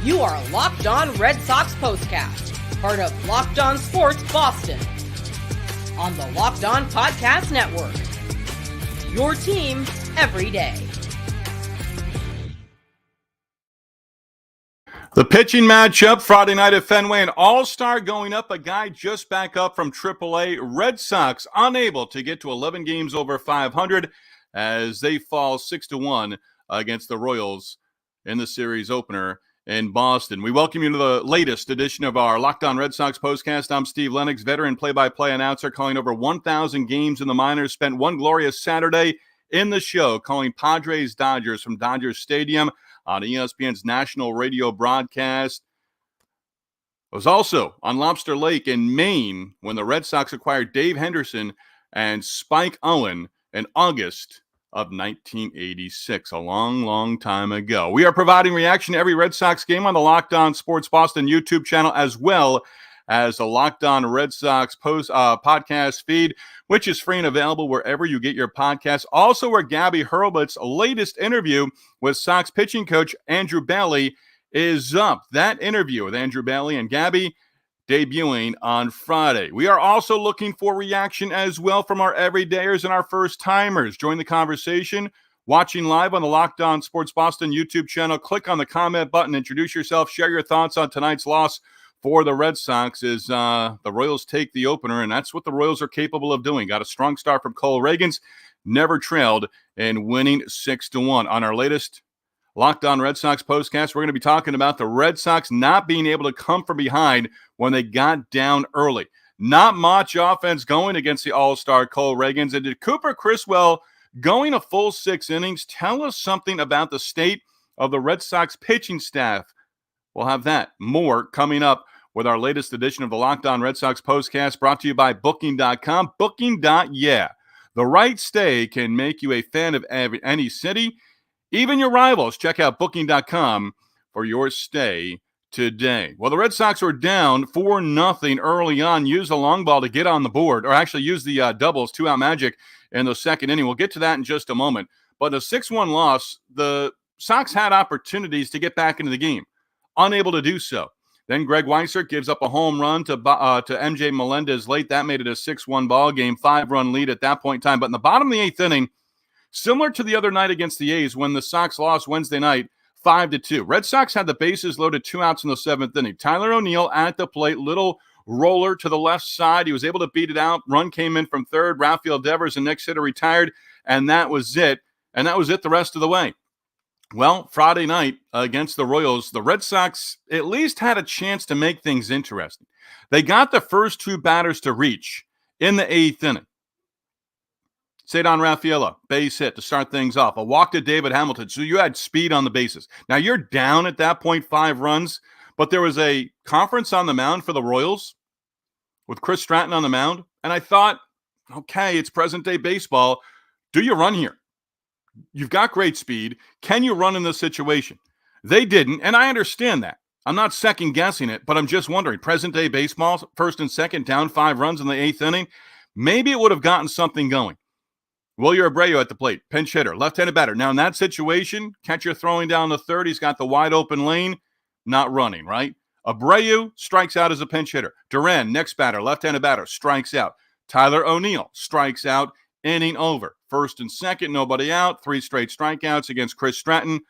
You are Locked On Red Sox Postcast, part of Locked On Sports Boston, on the Locked On Podcast Network. Your team every day. The pitching matchup Friday night at Fenway, an all-star going up, a guy just back up from AAA. Red Sox unable to get to 11 games over 500 as they fall 6-1 against the Royals in the series opener in Boston. We welcome you to the latest edition of our Locked On Red Sox postcast. I'm Steve Lennox, veteran play-by-play announcer, calling over 1,000 games in the minors. Spent one glorious Saturday in the show calling Padres-Dodgers from Dodger Stadium on ESPN's national radio broadcast. I was also on Lobster Lake in Maine when the Red Sox acquired Dave Henderson and Spike Owen in August of 1986, a long, long time ago. We are providing reaction to every Red Sox game on the Locked On Sports Boston YouTube channel, as well as the Locked On Red Sox podcast feed, which is free and available wherever you get your podcasts. Also, where Gabby Hurlbutt's latest interview with Sox pitching coach Andrew Bailey is up. That interview with Andrew Bailey and Gabby debuting on Friday. We are also looking for reaction as well from our everydayers and our first-timers. Join the conversation. Watching live on the Locked On Sports Boston YouTube channel, click on the comment button, introduce yourself, share your thoughts on tonight's loss for the Red Sox as the Royals take the opener, and that's what the Royals are capable of doing. Got a strong start from Cole Ragans, never trailed, and winning 6-1. On our latest Locked On Red Sox postcast, we're going to be talking about the Red Sox not being able to come from behind when they got down early. Not much offense going against the all-star Cole Ragans. And did Cooper Criswell going a full 6 innings tell us something about the state of the Red Sox pitching staff? We'll have that more coming up with our latest edition of the Locked On Red Sox postcast, brought to you by Booking.com. Booking.yeah. The right stay can make you a fan of any city, even your rivals. Check out Booking.com for your stay today. Well, the Red Sox were down 4-0 early on, used the long ball to get on the board, or actually used the doubles, 2-out magic in the second inning. We'll get to that in just a moment. But a 6-1 loss, the Sox had opportunities to get back into the game. Unable to do so. Then Greg Weissert gives up a home run to MJ Melendez late. That made it a 6-1 ball game, 5-run lead at that point in time. But in the bottom of the 8th inning, similar to the other night against the A's when the Sox lost Wednesday night, 5-2. Red Sox had the bases loaded, 2 outs in the 7th inning. Tyler O'Neill at the plate, little roller to the left side. He was able to beat it out. Run came in from third. Rafael Devers, the next hitter, retired, and that was it. And that was it the rest of the way. Well, Friday night against the Royals, the Red Sox at least had a chance to make things interesting. They got the first 2 batters to reach in the 8th inning. Ceddanne Rafaela, base hit to start things off. A walk to David Hamilton, so you had speed on the bases. Now, you're down at that point, 5 runs, but there was a conference on the mound for the Royals with Chris Stratton on the mound, and I thought, okay, it's present-day baseball. Do you run here? You've got great speed. Can you run in this situation? They didn't, and I understand that. I'm not second-guessing it, but I'm just wondering, present-day baseball, first and second, down 5 runs in the 8th inning, maybe it would have gotten something going. Wilyer Abreu at the plate, pinch hitter, left-handed batter. Now, in that situation, catcher throwing down the third, he's got the wide-open lane, not running, right? Abreu strikes out as a pinch hitter. Duran, next batter, left-handed batter, strikes out. Tyler O'Neill strikes out, inning over. First and second, nobody out, 3 straight strikeouts against Chris Stratton.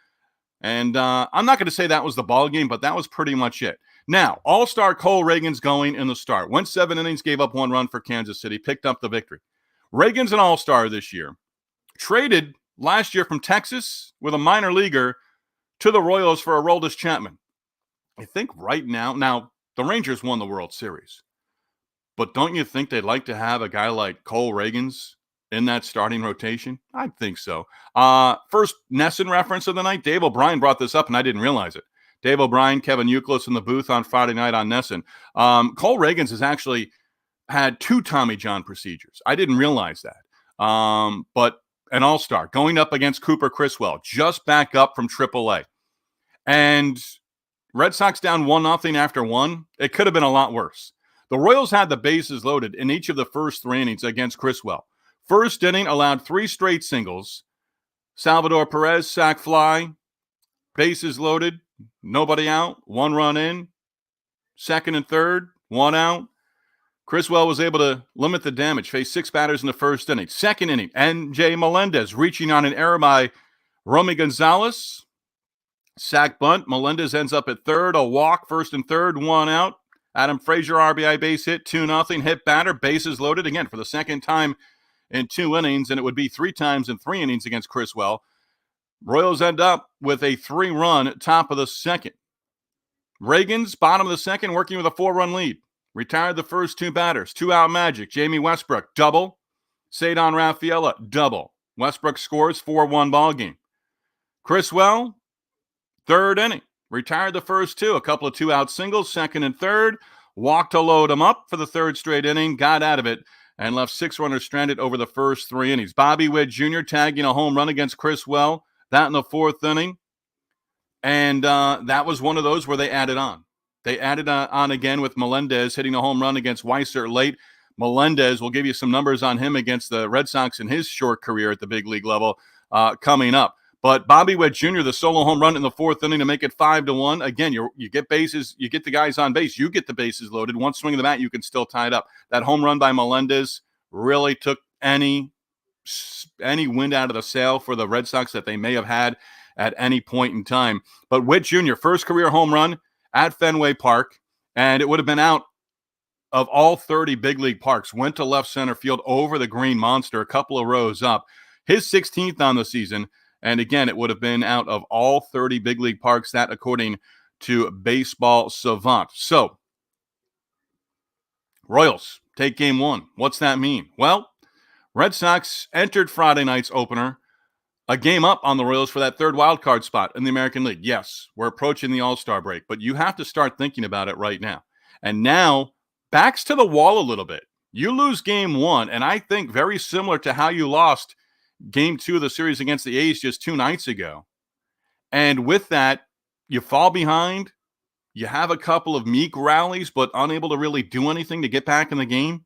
And I'm not going to say that was the ball game, but that was pretty much it. Now, all-star Cole Ragans going in the start. Went 7 innings, gave up 1 run for Kansas City, picked up the victory. Ragans an all-star this year. Traded last year from Texas with a minor leaguer to the Royals for Aroldis Chapman. I think right now, the Rangers won the World Series. But don't you think they'd like to have a guy like Cole Ragans in that starting rotation? I think so. First NESN reference of the night, Dave O'Brien brought this up, and I didn't realize it. Dave O'Brien, Kevin Youkilis in the booth on Friday night on NESN. Cole Ragans has actually had 2 Tommy John procedures. I didn't realize that. But an all-star going up against Cooper Criswell, just back up from AAA. And Red Sox down 1-0 after 1. It could have been a lot worse. The Royals had the bases loaded in each of the first 3 innings against Criswell. First inning allowed 3 straight singles. Salvador Perez, sac fly, bases loaded. Nobody out, 1 run in, second and third, 1 out. Criswell was able to limit the damage, faced 6 batters in the first inning. Second inning, N.J. Melendez reaching on an error by Romy Gonzalez. Sack bunt. Melendez ends up at third. A walk, first and third, 1 out. Adam Frazier, RBI base hit, 2-0. Hit batter, bases loaded again for the second time in 2 innings, and it would be 3 times in 3 innings against Criswell. Royals end up with a 3-run top of the second. Ragans, bottom of the second, working with a 4-run lead. Retired the first 2 batters. 2-out magic. Jamie Westbrook, double. Ceddanne Rafaela, double. Westbrook scores, 4-1 ball game. Criswell, third inning. Retired the first 2. A couple of 2-out singles, second and third. Walked to load him up for the 3rd straight inning. Got out of it and left 6 runners stranded over the first 3 innings. Bobby Witt Jr. tagging a home run against Criswell. That in the 4th inning. And that was one of those where they added on. They added on again with Melendez hitting a home run against Weiser late. Melendez, will give you some numbers on him against the Red Sox in his short career at the big league level coming up. But Bobby Witt Jr., the solo home run in the 4th inning to make it 5-1. Again, you get bases, you get the guys on base, you get the bases loaded. One swing of the bat, you can still tie it up. That home run by Melendez really took any wind out of the sail for the Red Sox that they may have had at any point in time. But Witt Jr., first career home run at Fenway Park, and it would have been out of all 30 big league parks. Went to left center field over the green monster, a couple of rows up. His 16th on the season, and again, it would have been out of all 30 big league parks, that according to Baseball Savant. So, Royals take game 1. What's that mean? Well, Red Sox entered Friday night's opener a game up on the Royals for that 3rd wild card spot in the American League. Yes, we're approaching the All-Star break, but you have to start thinking about it right now. And now, backs to the wall a little bit. You lose game 1, and I think very similar to how you lost game 2 of the series against the A's just 2 nights ago. And with that, you fall behind. You have a couple of meek rallies, but unable to really do anything to get back in the game.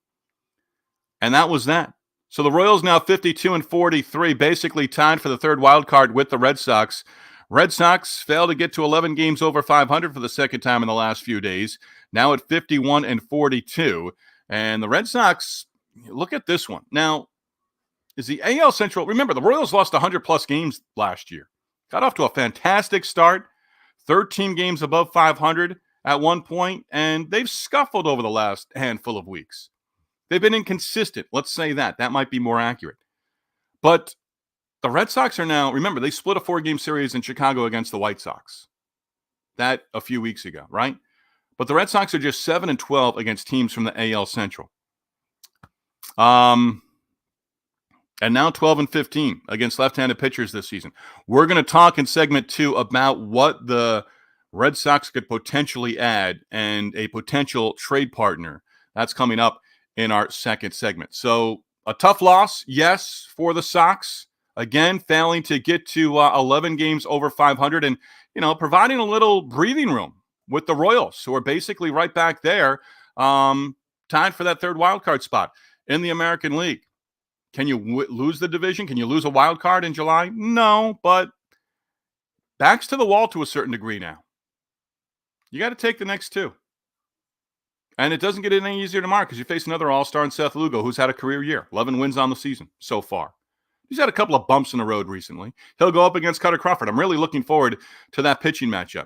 And that was that. So the Royals now 52-43, basically tied for the 3rd wild card with the Red Sox. Red Sox failed to get to 11 games over 500 for the second time in the last few days. Now at 51-42. And the Red Sox, look at this one. Now, is the AL Central, remember, the Royals lost 100-plus games last year. Got off to a fantastic start, 13 games above 500 at one point, and they've scuffled over the last handful of weeks. They've been inconsistent. Let's say that. That might be more accurate. But the Red Sox are now, remember, they split a 4-game series in Chicago against the White Sox. That a few weeks ago, right? But the Red Sox are just 7-12 against teams from the AL Central. And now 12-15 against left-handed pitchers this season. We're going to talk in segment 2 about what the Red Sox could potentially add and a potential trade partner. That's coming up in our second segment. So a tough loss, yes, for the Sox. Again, failing to get to 11 games over 500 and, providing a little breathing room with the Royals, who are basically right back there, tied for that 3rd wild card spot in the American League. Can you lose the division? Can you lose a wild card in July? No, but backs to the wall to a certain degree now. You got to take the next 2. And it doesn't get any easier tomorrow because you face another all-star in Seth Lugo, who's had a career year, 11 wins on the season so far. He's had a couple of bumps in the road recently. He'll go up against Cutter Crawford. I'm really looking forward to that pitching matchup.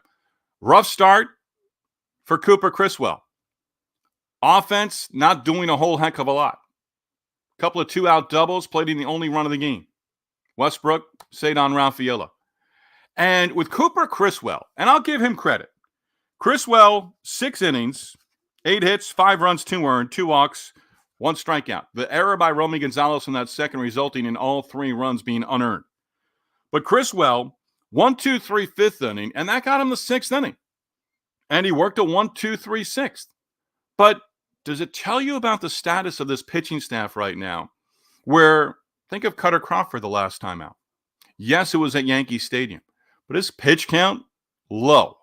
Rough start for Cooper Criswell. Offense, not doing a whole heck of a lot. Couple of 2-out doubles, played in the only run of the game. Westbrook, Ceddanne Rafaela. And with Cooper Criswell, and I'll give him credit. Criswell, 6 innings, 8 hits, 5 runs, 2 earned, 2 walks, 1 strikeout. The error by Romy Gonzalez in that second resulting in all 3 runs being unearned. But Criswell, 1-2-3 5th inning, and that got him the 6th inning. And he worked a 1-2-3 6th. But does it tell you about the status of this pitching staff right now? Where, think of Cutter Crawford the last time out. Yes, it was at Yankee Stadium. But his pitch count, low.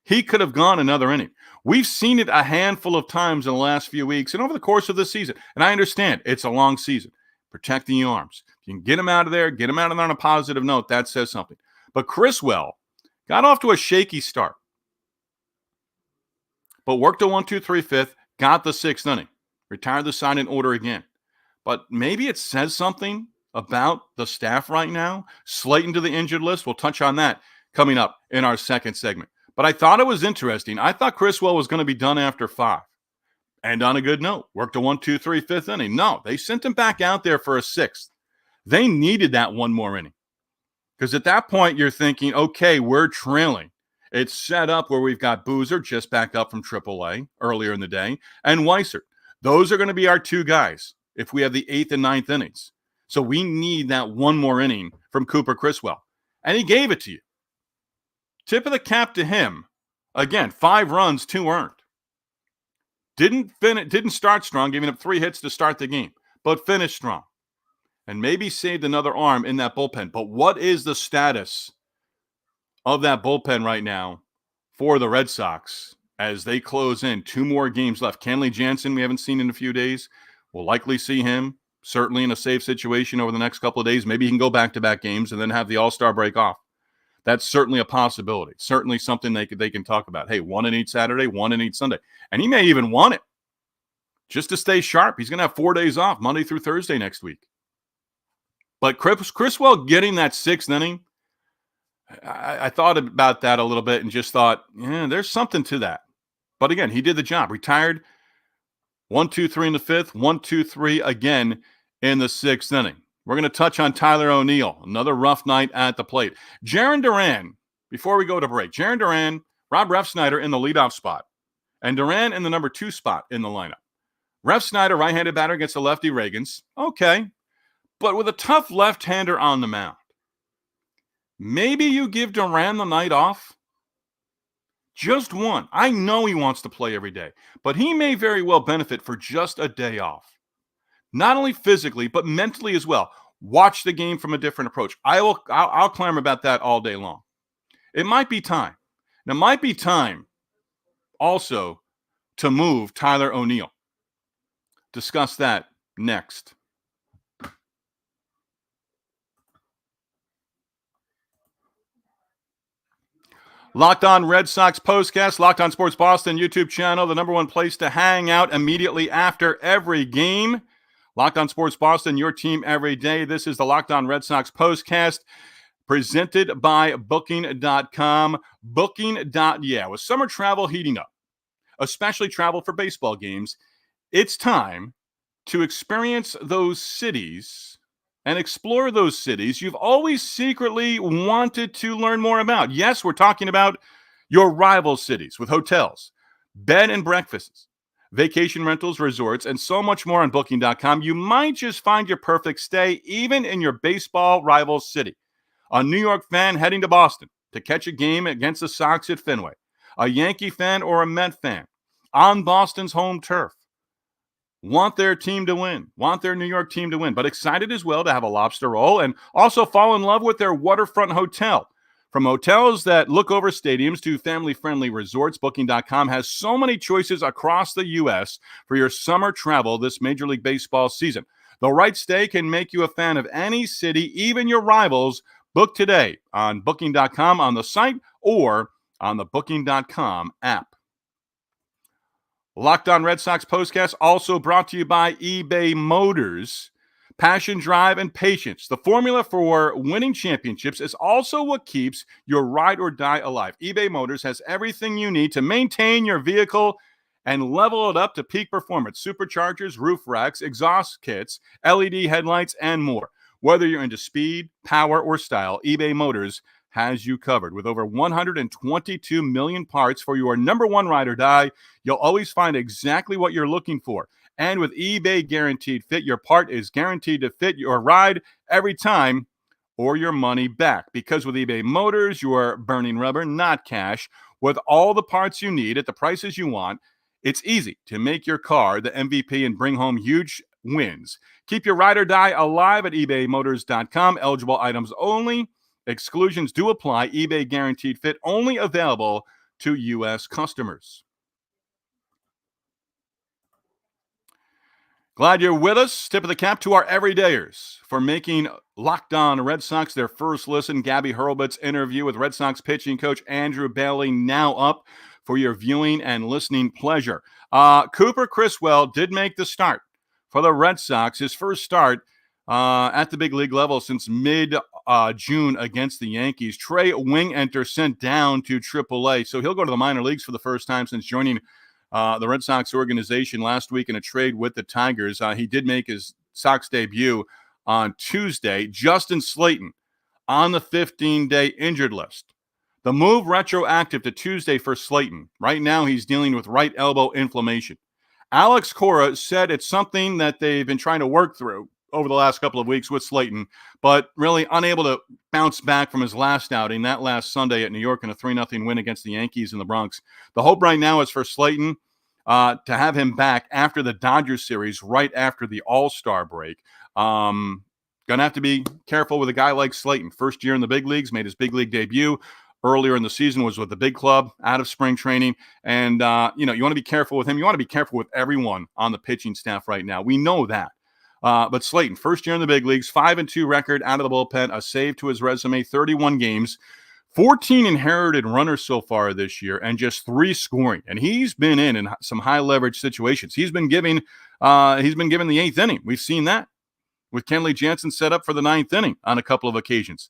He could have gone another inning. We've seen it a handful of times in the last few weeks and over the course of this season. And I understand it's a long season. Protect the arms. If you can get him out of there on a positive note, that says something. But Criswell got off to a shaky start. but worked a 1-2-3 fifth, got the sixth inning, retired the side in order again. But maybe it says something about the staff right now. Slayton to the injured list. We'll touch on that coming up in our second segment. But I thought it was interesting. I thought Criswell was going to be done after 5. And on a good note, worked a 1-2-3 fifth inning. No, they sent him back out there for a 6th. They needed that one more inning. Because at that point, you're thinking, okay, we're trailing. It's set up where we've got Boozer just back up from AAA earlier in the day, and Weissert. Those are going to be our 2 guys if we have the 8th and 9th innings. So we need that one more inning from Cooper Criswell. And he gave it to you. Tip of the cap to him. Again, 5 runs, 2 earned. Didn't start strong, giving up 3 hits to start the game, but finished strong. And maybe saved another arm in that bullpen. But what is the status of that bullpen right now for the Red Sox as they close in? 2 more games left. Kenley Jansen, we haven't seen in a few days. We'll likely see him, certainly in a safe situation over the next couple of days. Maybe he can go back-to-back games and then have the All-Star break off. That's certainly a possibility. Certainly something they can talk about. Hey, 1 in each Saturday, 1 in each Sunday. And he may even want it just to stay sharp. He's going to have 4 days off, Monday through Thursday next week. But Criswell getting that 6th inning, I thought about that a little bit and just thought, yeah, there's something to that. But again, he did the job. Retired 1-2-3 in the 5th, 1-2-3 again in the 6th inning. We're going to touch on Tyler O'Neill. Another rough night at the plate. Jarren Duran, before we go to break. Jarren Duran, Rob Refsnyder in the leadoff spot. And Duran in the number 2 spot in the lineup. Refsnyder, right-handed batter against the lefty Ragans. Okay. But with a tough left-hander on the mound. Maybe you give Duran the night off. Just one. I know he wants to play every day. But he may very well benefit for just a day off. Not only physically, but mentally as well. Watch the game from a different approach. I'll clamor about that all day long. It might be time. And it might be time also to move Tyler O'Neill. Discuss that next. Locked On Red Sox Postcast, Locked On Sports Boston YouTube channel, the number one place to hang out immediately after every game. Locked On Sports Boston, your team every day. This is the Locked On Red Sox Postcast presented by Booking.com. With summer travel heating up, especially travel for baseball games, it's time to experience those cities and explore those cities you've always secretly wanted to learn more about. Yes, we're talking about your rival cities with hotels, bed and breakfasts, vacation rentals, resorts, and so much more on Booking.com. You might just find your perfect stay even in your baseball rival city. A New York fan heading to Boston to catch a game against the Sox at Fenway. A Yankee fan or a Met fan on Boston's home turf. Want their team to win, want their New York team to win, but excited as well to have a lobster roll and also fall in love with their waterfront hotel. From hotels that look over stadiums to family-friendly resorts, Booking.com has so many choices across the U.S. for your summer travel this Major League Baseball season. The right stay can make you a fan of any city, even your rivals. Book today on Booking.com on the site or on the Booking.com app. Locked On Red Sox Postcast also brought to you by eBay Motors. Passion, drive, and patience. The formula for winning championships is also what keeps your ride or die alive. eBay Motors has everything you need to maintain your vehicle and level it up to peak performance. Superchargers, roof racks, exhaust kits, LED headlights, and more. Whether you're into speed, power, or style, eBay Motors has you covered. With over 122 million parts for your number one ride or die, you'll always find exactly what you're looking for. And with eBay Guaranteed Fit, your part is guaranteed to fit your ride every time or your money back. Because with eBay Motors, you're burning rubber, not cash. With all the parts you need at the prices you want, it's easy to make your car the MVP and bring home huge wins. Keep your ride or die alive at ebaymotors.com. Eligible items only. Exclusions do apply. eBay Guaranteed Fit only available to U.S. customers. Glad you're with us. Tip of the cap to our everydayers for making Locked On Red Sox their first listen. Gabby Hurlbutt's interview with Red Sox pitching coach Andrew Bailey now up for your viewing and listening pleasure. Cooper Criswell did make the start for the Red Sox, his first start at the big league level since mid-June against the Yankees. Trey Wingenter sent down to AAA, so he'll go to the minor leagues for the first time since joining the Red Sox organization last week in a trade with the Tigers. He did make his Sox debut on Tuesday. Justin Slayton on the 15-day injured list. The move retroactive to Tuesday for Slayton. Right now he's dealing with right elbow inflammation. Alex Cora said it's something that they've been trying to work through over the last couple of weeks with Slayton, but really unable to bounce back from his last outing, that last Sunday at New York in a 3-0 win against the Yankees in the Bronx. The hope right now is for Slayton to have him back after the Dodgers series, right after the All-Star break. Going to have to be careful with a guy like Slayton. First year in the big leagues, made his big league debut. Earlier in the season was with the big club, out of spring training. And, you want to be careful with him. You want to be careful with everyone on the pitching staff right now. We know that. But Slayton, first year in the big leagues, 5-2 record out of the bullpen, a save to his resume, 31 games, 14 inherited runners so far this year, and just 3 scoring. And he's been in some high leverage situations. He's been given the 8th inning. We've seen that with Kenley Jansen set up for the 9th inning on a couple of occasions.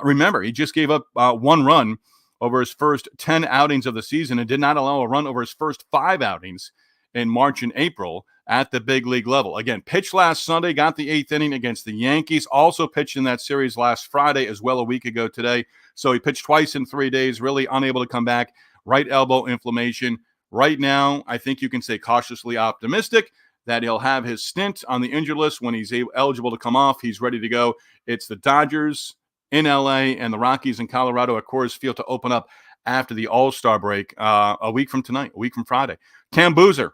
Remember, he just gave up 1 run over his first 10 outings of the season and did not allow a run over his first 5 outings in March and April at the big league level. Again, pitched last Sunday, got the 8th inning against the Yankees, also pitched in that series last Friday as well, a week ago today. So he pitched twice in 3 days, really unable to come back. Right elbow inflammation. Right now, I think you can say cautiously optimistic that he'll have his stint on the injured list when he's eligible to come off. He's ready to go. It's the Dodgers in L.A. and the Rockies in Colorado at Coors Field to open up after the All-Star break a week from tonight, a week from Friday. Cam Boozer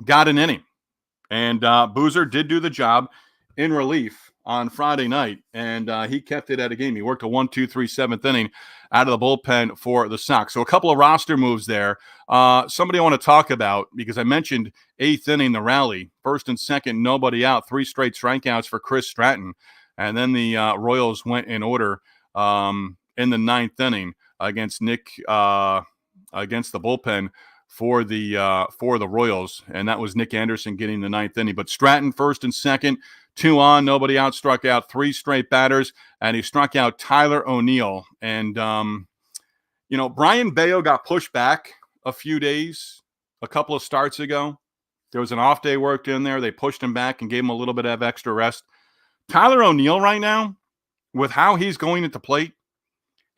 got an inning, and Boozer did do the job in relief on Friday night, and he kept it at a game. He worked a 1-2-3 7th inning out of the bullpen for the Sox. So a couple of roster moves there. Somebody I want to talk about, because I mentioned 8th inning, the rally. First and second, nobody out. 3 straight strikeouts for Chris Stratton. And then the Royals went in order in the 9th inning against the bullpen for the Royals, and that was Nick Anderson getting the 9th inning. But Stratton first and second, 2 on, nobody out, struck out 3 straight batters, and he struck out Tyler O'Neill. And Brian Bayo got pushed back a few days, a couple of starts ago. There was an off day worked in there. They pushed him back and gave him a little bit of extra rest. Tyler O'Neill right now, with how he's going at the plate,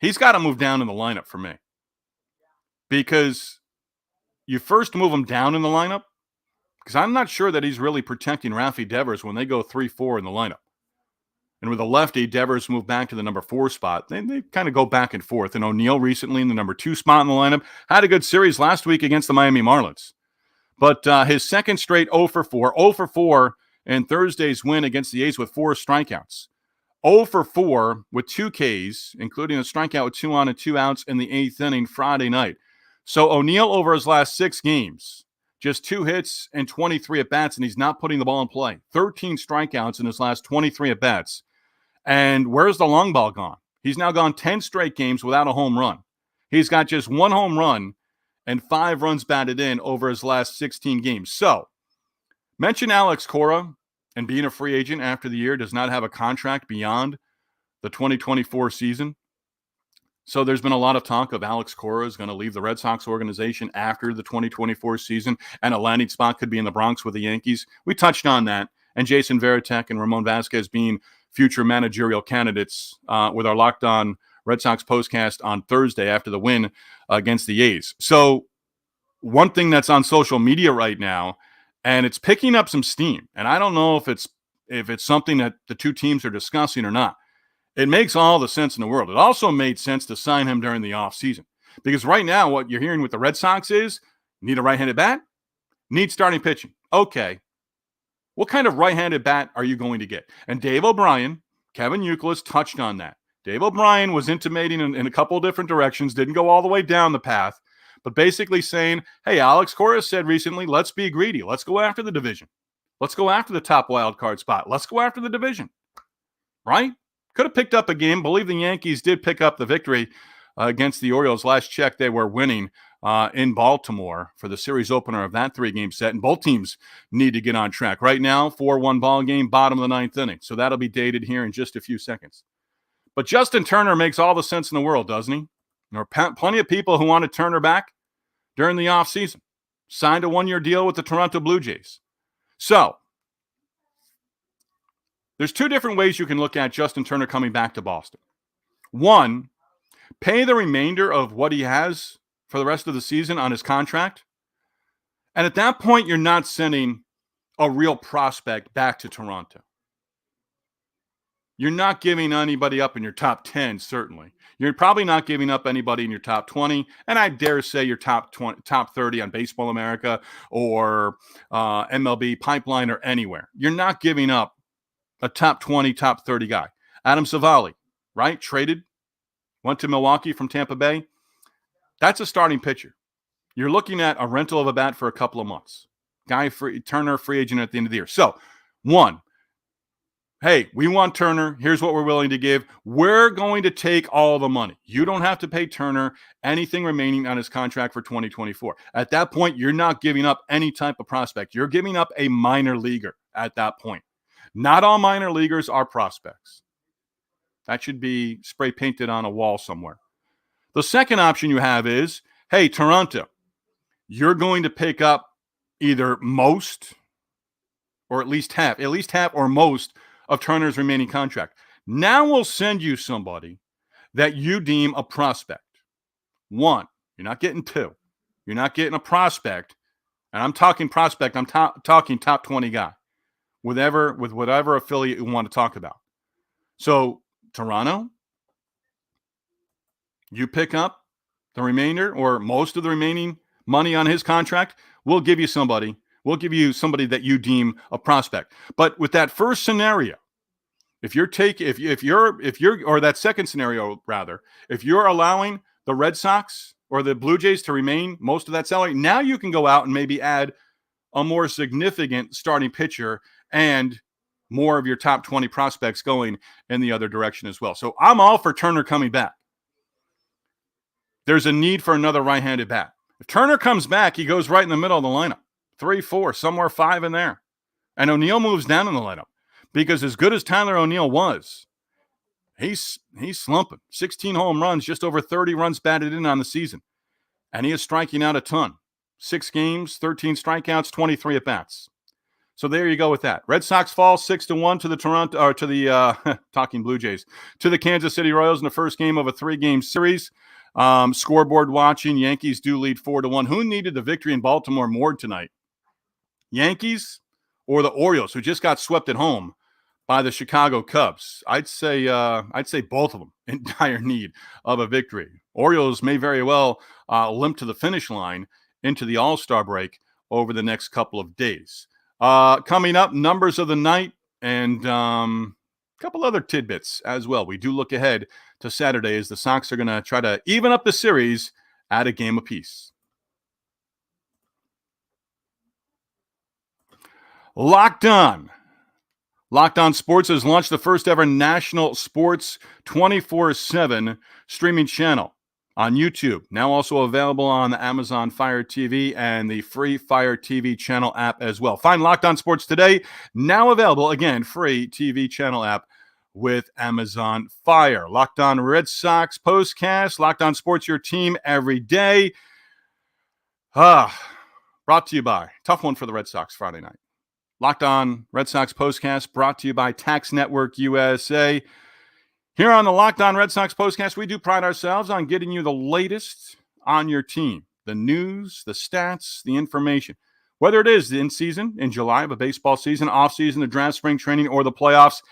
he's got to move down in the lineup for me, because you first move him down in the lineup, because I'm not sure that he's really protecting Rafi Devers when they go 3-4 in the lineup. And with a lefty, Devers moved back to the number 4 spot. They kind of go back and forth. And O'Neill recently in the number 2 spot in the lineup. Had a good series last week against the Miami Marlins. But his second straight 0 for 4. 0 for 4 in Thursday's win against the A's with 4 strikeouts. 0 for 4 with 2 Ks, including a strikeout with 2 on and 2 outs in the 8th inning Friday night. So O'Neill over his last 6 games, just 2 hits and 23 at-bats, and he's not putting the ball in play. 13 strikeouts in his last 23 at-bats. And where's the long ball gone? He's now gone 10 straight games without a home run. He's got just 1 home run and 5 runs batted in over his last 16 games. So, mention Alex Cora, and being a free agent after the year, does not have a contract beyond the 2024 season. So there's been a lot of talk of Alex Cora is going to leave the Red Sox organization after the 2024 season, and a landing spot could be in the Bronx with the Yankees. We touched on that, and Jason Varitek and Ramon Vasquez being future managerial candidates with our Locked On Red Sox postcast on Thursday after the win against the A's. So one thing that's on social media right now, and it's picking up some steam, and I don't know if it's something that the two teams are discussing or not. It makes all the sense in the world. It also made sense to sign him during the offseason, because right now what you're hearing with the Red Sox is need a right-handed bat, need starting pitching. Okay, what kind of right-handed bat are you going to get? And Dave O'Brien, Kevin Youkilis touched on that. Dave O'Brien was intimating in a couple of different directions, didn't go all the way down the path, but basically saying, hey, Alex Cora said recently, let's be greedy. Let's go after the division. Let's go after the top wild card spot. Let's go after the division, right? Could have picked up a game. Believe the Yankees did pick up the victory against the Orioles. Last check, they were winning in Baltimore for the series opener of that 3-game set, and both teams need to get on track. Right now, 4-1 ball game, bottom of the 9th inning, so that'll be dated here in just a few seconds. But Justin Turner makes all the sense in the world, doesn't he? There are plenty of people who wanted Turner back during the offseason. Signed a 1-year deal with the Toronto Blue Jays. So, there's 2 different ways you can look at Justin Turner coming back to Boston. One, pay the remainder of what he has for the rest of the season on his contract. And at that point, you're not sending a real prospect back to Toronto. You're not giving anybody up in your top 10, certainly. You're probably not giving up anybody in your top 20, and I dare say your top 30 on Baseball America or MLB Pipeline or anywhere. You're not giving up a top 20, top 30 guy. Adam Savali, right? Traded, went to Milwaukee from Tampa Bay. That's a starting pitcher. You're looking at a rental of a bat for a couple of months. Turner, free agent at the end of the year. So, one, hey, we want Turner. Here's what we're willing to give. We're going to take all the money. You don't have to pay Turner anything remaining on his contract for 2024. At that point, you're not giving up any type of prospect. You're giving up a minor leaguer at that point. Not all minor leaguers are prospects. That should be spray painted on a wall somewhere. The second option you have is, hey, Toronto, you're going to pick up either most or at least half or most of Turner's remaining contract. Now we'll send you somebody that you deem a prospect. One, you're not getting 2. You're not getting a prospect. And I'm talking prospect, I'm talking top 20 guy. With whatever affiliate you want to talk about. So, Toronto, you pick up the remainder or most of the remaining money on his contract. We'll give you somebody. We'll give you somebody that you deem a prospect. But with that first scenario, or that second scenario rather, if you're allowing the Red Sox or the Blue Jays to remain most of that salary, now you can go out and maybe add a more significant starting pitcher and more of your top 20 prospects going in the other direction as well. So I'm all for Turner coming back. There's a need for another right-handed bat. If Turner comes back, he goes right in the middle of the lineup. 3, 4, somewhere 5 in there. And O'Neill moves down in the lineup. Because as good as Tyler O'Neill was, he's slumping. 16 home runs, just over 30 runs batted in on the season. And he is striking out a ton. 6 games, 13 strikeouts, 23 at-bats. So there you go with that. Red Sox fall 6-1 to the talking Blue Jays, to the Kansas City Royals in the first game of a 3-game series. Scoreboard watching, Yankees do lead 4-1. Who needed the victory in Baltimore more tonight? Yankees or the Orioles, who just got swept at home by the Chicago Cubs? I'd say both of them in dire need of a victory. Orioles may very well limp to the finish line into the All-Star break over the next couple of days. Coming up, numbers of the night and a couple other tidbits as well. We do look ahead to Saturday as the Sox are going to try to even up the series at a game apiece. Locked On Sports has launched the first ever national sports 24/7 streaming channel on YouTube. Now also available on the Amazon Fire TV and the free Fire TV channel app as well. Find Locked On Sports today. Now available, again, free TV channel app with Amazon Fire. Locked On Red Sox postcast. Locked On Sports, your team every day. Brought to you by, tough one for the Red Sox Friday night. Locked On Red Sox postcast brought to you by Tax Network USA. Here on the Locked On Red Sox postcast, we do pride ourselves on getting you the latest on your team, the news, the stats, the information. Whether it is in season, in July of a baseball season, off season, the draft, spring training, or the playoffs,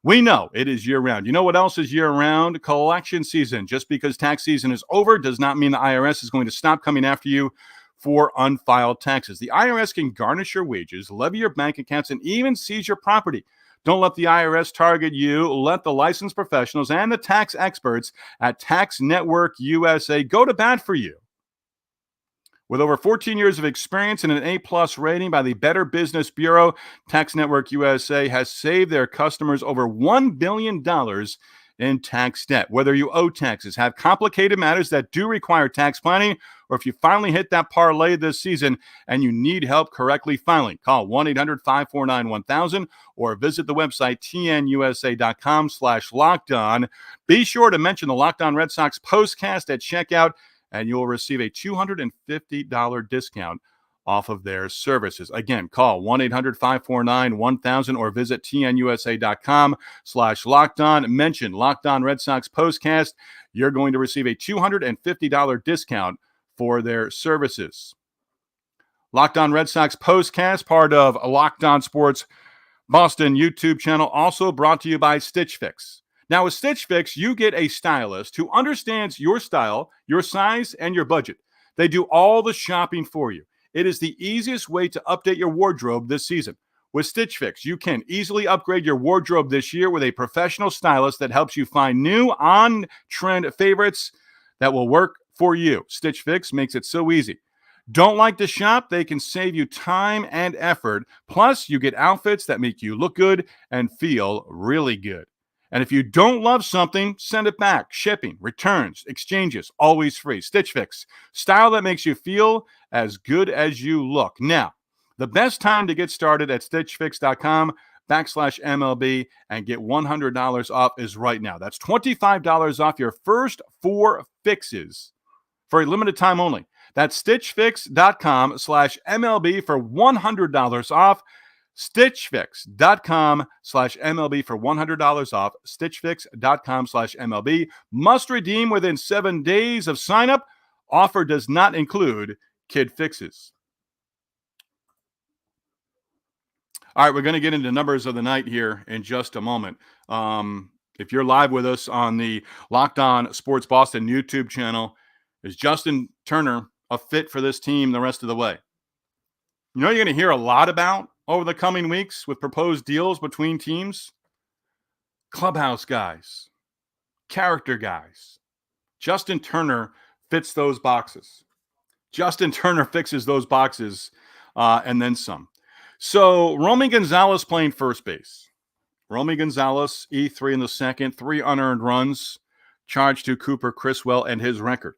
we know it is year-round. You know what else is year-round? Collection season. Just because tax season is over does not mean the IRS is going to stop coming after you for unfiled taxes. The IRS can garnish your wages, levy your bank accounts, and even seize your property. Don't let the IRS target you. Let the licensed professionals and the tax experts at Tax Network USA go to bat for you. With over 14 years of experience and an A+ rating by the Better Business Bureau, Tax Network USA has saved their customers over $1 billion in tax debt. Whether you owe taxes, have complicated matters that do require tax planning, or if you finally hit that parlay this season and you need help correctly filing, call 1-800-549-1000 or visit the website tnusa.com/lockedon. Be sure to mention the Locked On Red Sox postcast at checkout, and you'll receive a $250 discount off of their services. Again, call 1-800-549-1000 or visit tnusa.com/lockedon. Mention Locked On Red Sox postcast. You're going to receive a $250 discount for their services. Locked On Red Sox postcast, part of Locked On Sports Boston YouTube channel, also brought to you by Stitch Fix. Now, with Stitch Fix, you get a stylist who understands your style, your size, and your budget. They do all the shopping for you. It is the easiest way to update your wardrobe this season. With Stitch Fix, you can easily upgrade your wardrobe this year with a professional stylist that helps you find new on-trend favorites that will work for you. Stitch Fix makes it so easy. Don't like to shop? They can save you time and effort. Plus, you get outfits that make you look good and feel really good. And if you don't love something, send it back. Shipping, returns, exchanges, always free. Stitch Fix, style that makes you feel as good as you look. Now, the best time to get started at stitchfix.com/MLB and get $100 off is right now. That's $25 off your first 4 fixes for a limited time only. That's stitchfix.com/MLB for $100 off. stitchfix.com/MLB for $100 off. stitchfix.com/MLB. Must redeem within 7 days of sign up. Offer does not include kid fixes. All right, we're going to get into numbers of the night here in just a moment. If you're live with us on the Locked On Sports Boston YouTube channel, is Justin Turner a fit for this team the rest of the way? You know, you're going to hear a lot about over the coming weeks with proposed deals between teams. Clubhouse guys, character guys. Justin Turner fits those boxes. Justin Turner fixes those boxes and then some. So Romy Gonzalez playing first base. Romy Gonzalez, E3 in the second, 3 unearned runs, charged to Cooper Criswell and his record.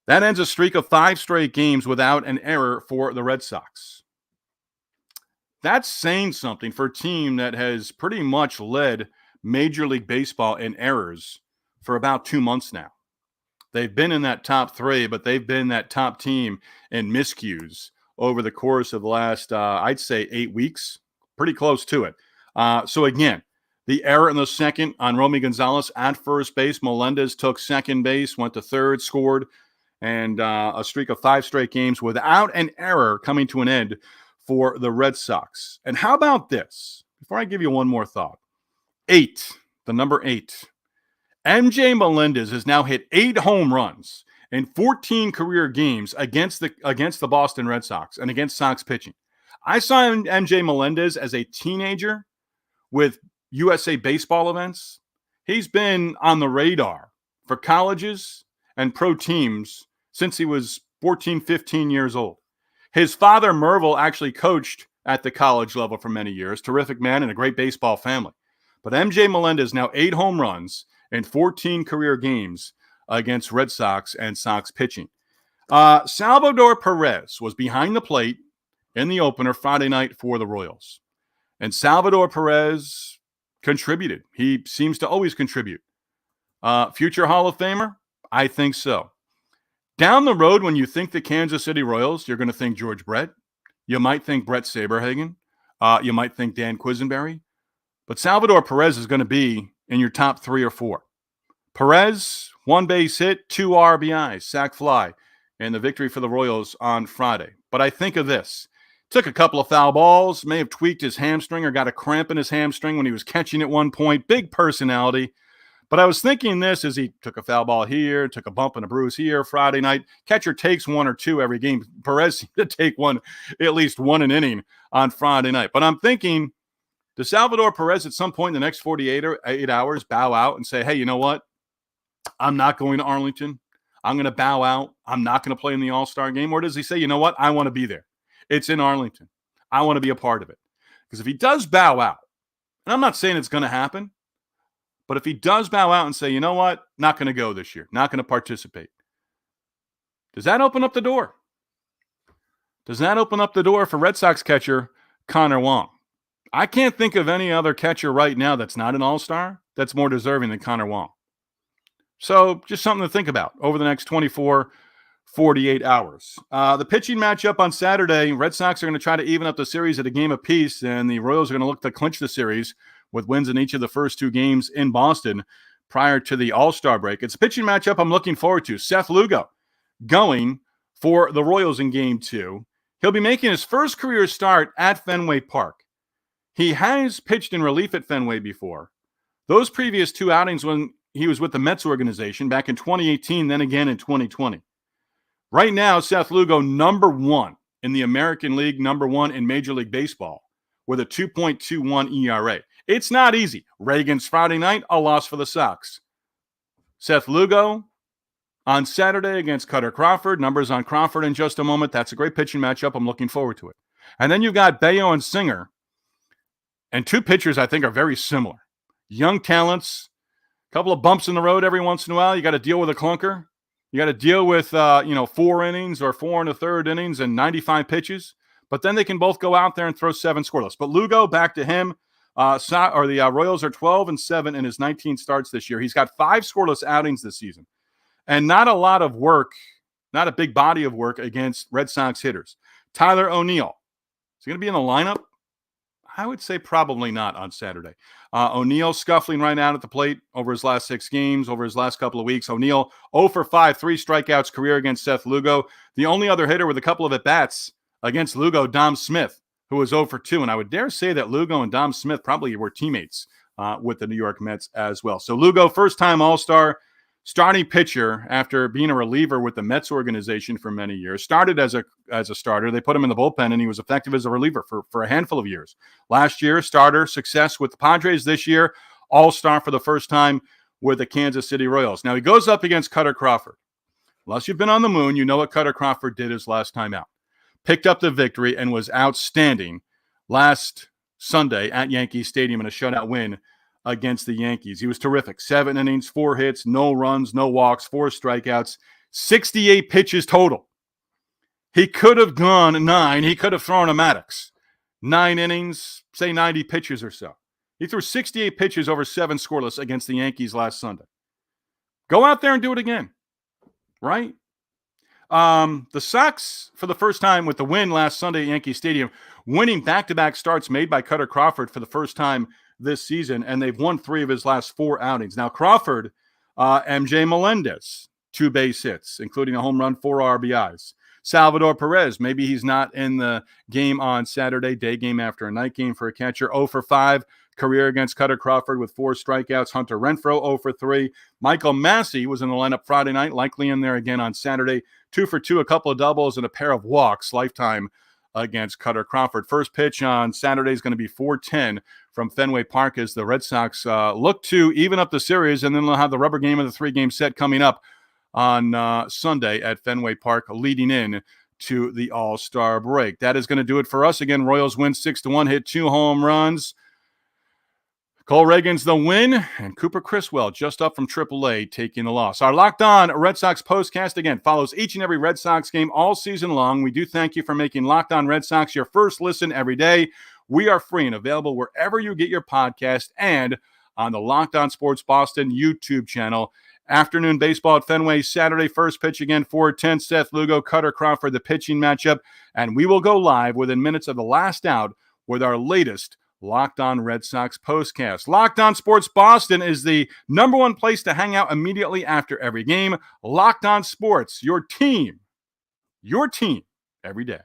That ends a streak of 5 straight games without an error for the Red Sox. That's saying something for a team that has pretty much led Major League Baseball in errors for about 2 months now. They've been in that top 3, but they've been that top team in miscues over the course of the last, I'd say, 8 weeks. Pretty close to it. So again, the error in the second on Romy Gonzalez at first base. Melendez took second base, went to third, scored, and a streak of 5 straight games without an error coming to an end for the Red Sox. And how about this? Before I give you one more thought. 8, the number 8. MJ Melendez has now hit 8 home runs in 14 career games against the Boston Red Sox and against Sox pitching. I saw MJ Melendez as a teenager with USA Baseball events. He's been on the radar for colleges and pro teams since he was 14, 15 years old. His father, Merville, actually coached at the college level for many years. Terrific man and a great baseball family. But MJ Melendez now 8 home runs in 14 career games against Red Sox and Sox pitching. Salvador Perez was behind the plate in the opener Friday night for the Royals. And Salvador Perez contributed. He seems to always contribute. Future Hall of Famer? I think so. Down the road, when you think the Kansas City Royals, you're going to think George Brett. You might think Brett Saberhagen. You might think Dan Quisenberry. But Salvador Perez is going to be in your top 3 or 4. Perez, 1 base hit, 2 RBIs, sac fly, and the victory for the Royals on Friday. But I think of this. Took a couple of foul balls, may have tweaked his hamstring or got a cramp in his hamstring when he was catching at one point. Big personality. But I was thinking this as he took a foul ball here, took a bump and a bruise here Friday night. Catcher takes 1 or 2 every game. Perez seemed to take at least one an inning on Friday night. But I'm thinking, does Salvador Perez at some point in the next 48 hours bow out and say, hey, you know what? I'm not going to Arlington. I'm going to bow out. I'm not going to play in the All-Star game. Or does he say, you know what? I want to be there. It's in Arlington. I want to be a part of it. Because if he does bow out, and I'm not saying it's going to happen, But if he does bow out and say, you know what, not going to go this year, not going to participate, does that open up the door? Does that open up the door for Red Sox catcher Connor Wong? I can't think of any other catcher right now that's not an all-star that's more deserving than Connor Wong. So just something to think about over the next 24, 48 hours. The pitching matchup on Saturday, Red Sox are going to try to even up the series at a game apiece, and the Royals are going to look to clinch the series with wins in each of the first two games in Boston prior to the All-Star break. It's a pitching matchup I'm looking forward to. Seth Lugo going for the Royals in Game 2. He'll be making his first career start at Fenway Park. He has pitched in relief at Fenway before. Those previous two outings when he was with the Mets organization back in 2018, then again in 2020. Right now, Seth Lugo, number 1 in the American League, number 1 in Major League Baseball with a 2.21 ERA. It's not easy. Ragans Friday night, a loss for the Sox. Seth Lugo on Saturday against Cutter Crawford. Numbers on Crawford in just a moment. That's a great pitching matchup. I'm looking forward to it. And then you've got Bayo and Singer. And two pitchers I think are very similar. Young talents, a couple of bumps in the road every once in a while. You got to deal with a clunker. You got to deal with, 4 innings or 4 1/3 innings and 95 pitches. But then they can both go out there and throw 7 scoreless. But Lugo, back to him. The Royals are 12-7 in his 19 starts this year. He's got 5 scoreless outings this season. And not a lot of work, not a big body of work against Red Sox hitters. Tyler O'Neill. Is he going to be in the lineup? I would say probably not on Saturday. O'Neill scuffling right out at the plate over his last 6 games, over his last couple of weeks. O'Neill 0 for 5, 3 strikeouts career against Seth Lugo. The only other hitter with a couple of at-bats against Lugo, Dom Smith, who was 0 for 2. And I would dare say that Lugo and Dom Smith probably were teammates with the New York Mets as well. So Lugo, first-time All-Star, starting pitcher after being a reliever with the Mets organization for many years. Started as a starter. They put him in the bullpen, and he was effective as a reliever for a handful of years. Last year, starter success with the Padres. This year, all-star for the first time with the Kansas City Royals. Now, he goes up against Cutter Crawford. Unless you've been on the moon, you know what Cutter Crawford did his last time out. Picked up the victory and was outstanding last Sunday at Yankee Stadium in a shutout win against the Yankees. He was terrific. 7 innings, 4 hits, no runs, no walks, 4 strikeouts, 68 pitches total. He could have gone 9. He could have thrown a Maddox. 9 innings, say 90 pitches or so. He threw 68 pitches over 7 scoreless against the Yankees last Sunday. Go out there and do it again, right? The Sox, for the first time with the win last Sunday at Yankee Stadium, winning back-to-back starts made by Cutter Crawford for the first time this season, and they've won 3 of his last 4 outings. Now, Crawford, MJ Melendez, 2 base hits, including a home run, 4 RBIs. Salvador Perez, maybe he's not in the game on Saturday, day game after a night game for a catcher. 0 for 5, career against Cutter Crawford with 4 strikeouts. Hunter Renfroe, 0 for 3. Michael Massey was in the lineup Friday night, likely in there again on Saturday. 2 for 2, a couple of doubles and a pair of walks, lifetime against Cutter Crawford. First pitch on Saturday is going to be 4:10 from Fenway Park as the Red Sox look to even up the series, and then they'll have the rubber game of the 3-game set coming up on Sunday at Fenway Park, leading in to the All-Star break. That is going to do it for us. Again, Royals win 6-1, hit 2 home runs. Cole Ragans the win, and Cooper Criswell just up from AAA taking the loss. Our Locked On Red Sox postcast, again, follows each and every Red Sox game all season long. We do thank you for making Locked On Red Sox your first listen every day. We are free and available wherever you get your podcast and on the Locked On Sports Boston YouTube channel. Afternoon baseball at Fenway, Saturday, first pitch again, 4:10, Seth Lugo, Cutter Crawford, the pitching matchup. And we will go live within minutes of the last out with our latest Locked On Red Sox postcast. Locked On Sports Boston is the number 1 place to hang out immediately after every game. Locked On Sports, your team every day.